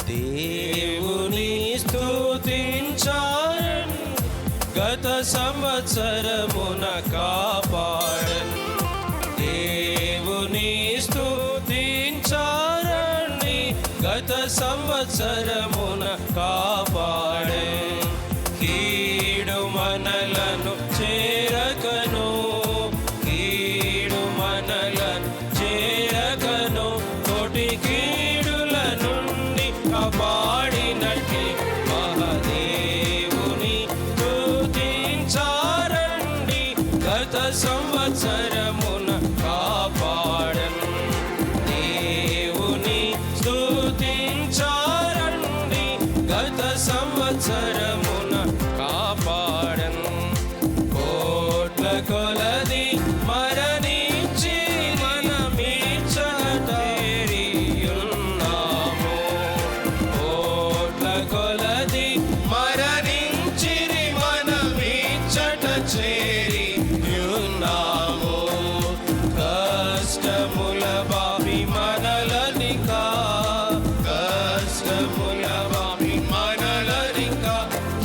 దేవుని స్తుతించాలని గత సంవత్సరమున కాపాడను. దేవుని స్తుతించాలని గత సంవత్సరమున కాపాడను. కీడు మనలను చేరకను, కీడు మనలను చేరకను, తోటి కీడుల నుండి కాపాడినట్టి మహాదేవుని స్తుతించారండి గత సంవత్సరమున కాపాడను. దేవుని స్తుతించారండి గత సంవత్సరమున కాపాడను. కోట్ల కొలది మరణించి మనమీచట చేరియున్నాము. కోట్ల కొలది మరణించిరి మనమీచట చేరియున్నాము. కష్టముల బావి మనలనికా, కష్టముల బావి మనలనికా,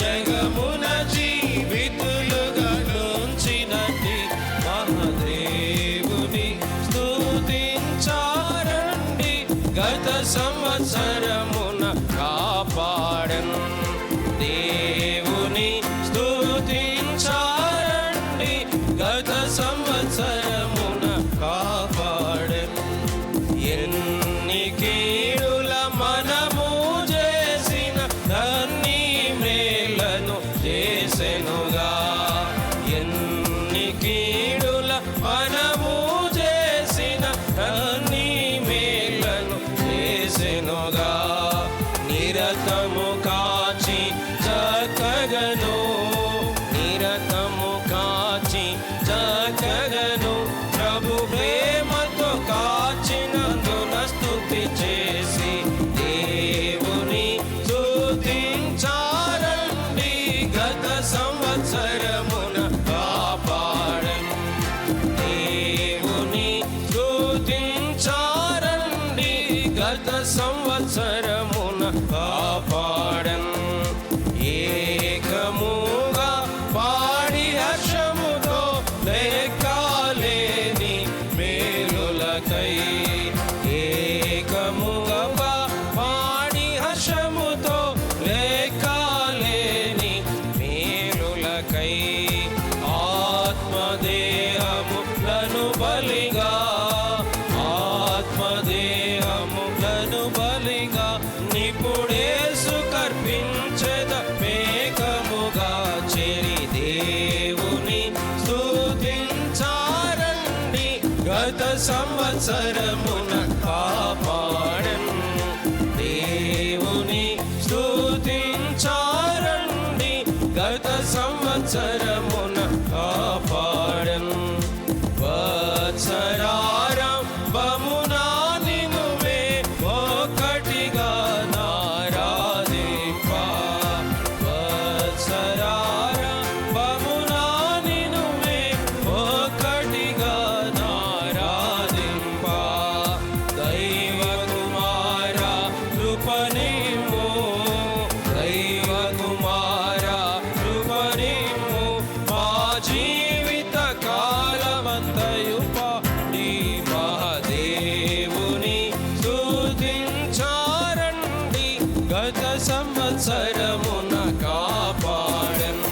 జగమున జీవితులుగా నుంచినట్టి మహాదేవుని స్తుతించారండి గత సంవత్సరమున కాపాడను. దేవుని స్తుతించారండి గత సంవత్సరమున కాపాడను. ఎన్ని కీడుల మనము చేసిన అన్ని మేలను చేసెనుగా. ఎన్ని కీడుల మనము చేసిన అన్ని మేలను చేసెనుగా. నిరతము కాచి చక్కగను, నిరతము కాచి చక్కగను, ప్రభు ప్రేమతో కాచినందున స్తుతి చేసి దేవుని స్తుతించారండి గత సంవత్సరమున కాపాడను. దేవుని స్తుతించారండి గత సంవత్సరమున కాపాడను. ఏకముగా పాడి హర్షముతో లెక్కలేని మేలులకై, ఏకముగా పాడి హర్షముతో లెక్కలేని మేలులకై, ఆత్మదేహములను బలిగా, ఆత్మదేహములను బలిగా నిపుడేసు కర్పించెద మేకముగా చేరి దేవుని స్తుతించారండి గత సంవత్సరమున కాపాడను. దేవుని స్తుతించారండి గత సంవత్సరమున కాపాడను. వత్సరారంభమునా నినుమే ఒకటిగా నారాధింప, వత్సరారంభమునా నినుమే ఒకటిగా నారాధింప. దైవ కుమార కృపనిమ్ము, దైవ కుమార కృపనిమ్ము, మా జీవిత కాలమంతయు పాడి మహాదేవుని స్తుతించారండి గత సంవత్సరమున కాపాడను.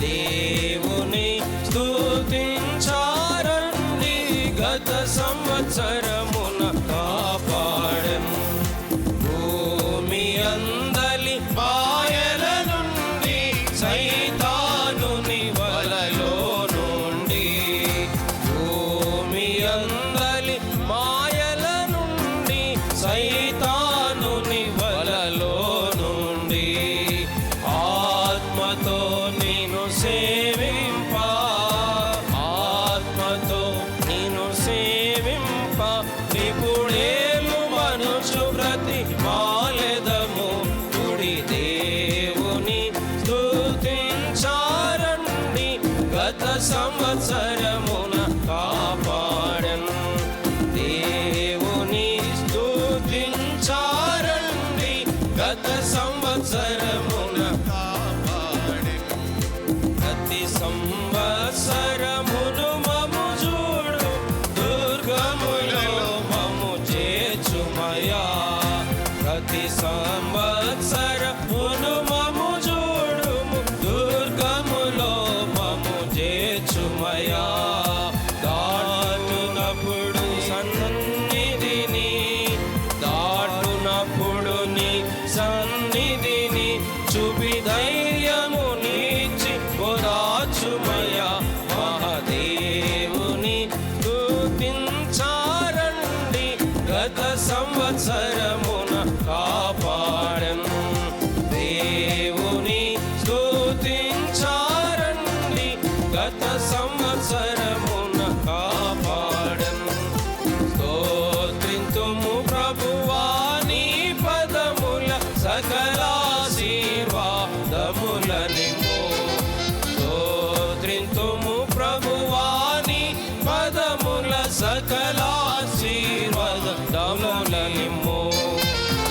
దేవుని స్తుతించారండి గత సంవత్సరమున కాపాడను. భూమి అందలి మాయల నుండి, సైతానుని వలలో నుండి, భూమి అందలి మాయల నుండి, సైతానుని వలలో నుండి గత సంవత్సరమున కాపాడెను. ప్రతి సంవత్సరమును మము చూడు దుర్గములో మము చేర్చుమయా. ప్రతి సంవత్సరమును మము చూడు దుర్గములో మము చేర్చుమయా. దాటునప్పుడు సన్నిధిని, దాటునప్పుడు నీ సన్నిధిని చూపి ధైర్యము నీచి ఓదార్చుమయా. మహాదేవుని స్తుతించారండి, గత సంవత్సరమున కాపాడెను. దేవుని స్తుతించారండి, గత సంవత్సరమున కాపాడెను. స్తోత్రింతుము ప్రభువా నీ పదముల సకలాశీర్వాదములనిమ్ము. స్తోత్రింతుము ప్రభువా నీ పదముల సకలాశీర్వాదములనిమ్ము.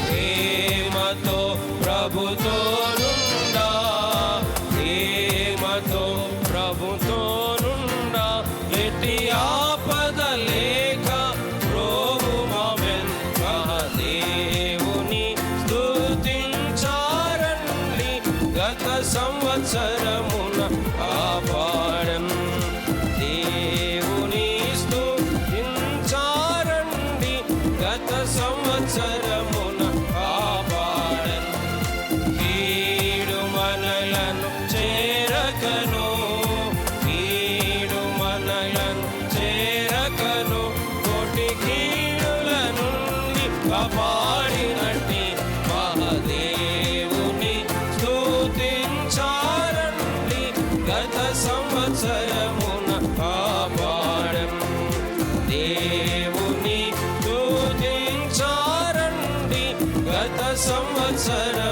ప్రేమతో ప్రభుతో నుండా, ప్రేమతో ప్రభుతో నుండా, ఎట్టి ఆపద లేక ప్రోగుమా వెంట. దేవుని స్తుతించారండి, గత సంవత్సరమున కాపాడెను. దేవుని స్తుతించారండి, గత సంవత్సరమున కాపాడెను. కీడు మనలను చేరకను, కీడు మనలను చేరకను, కోటి కీడుల నుండి కాపాడినట్టి మహాదేవుని స్తుతించారండి, గత సంవత్సరమున కాపాడెను. దేవుని స్తుతించారండి, గత సంవత్సరం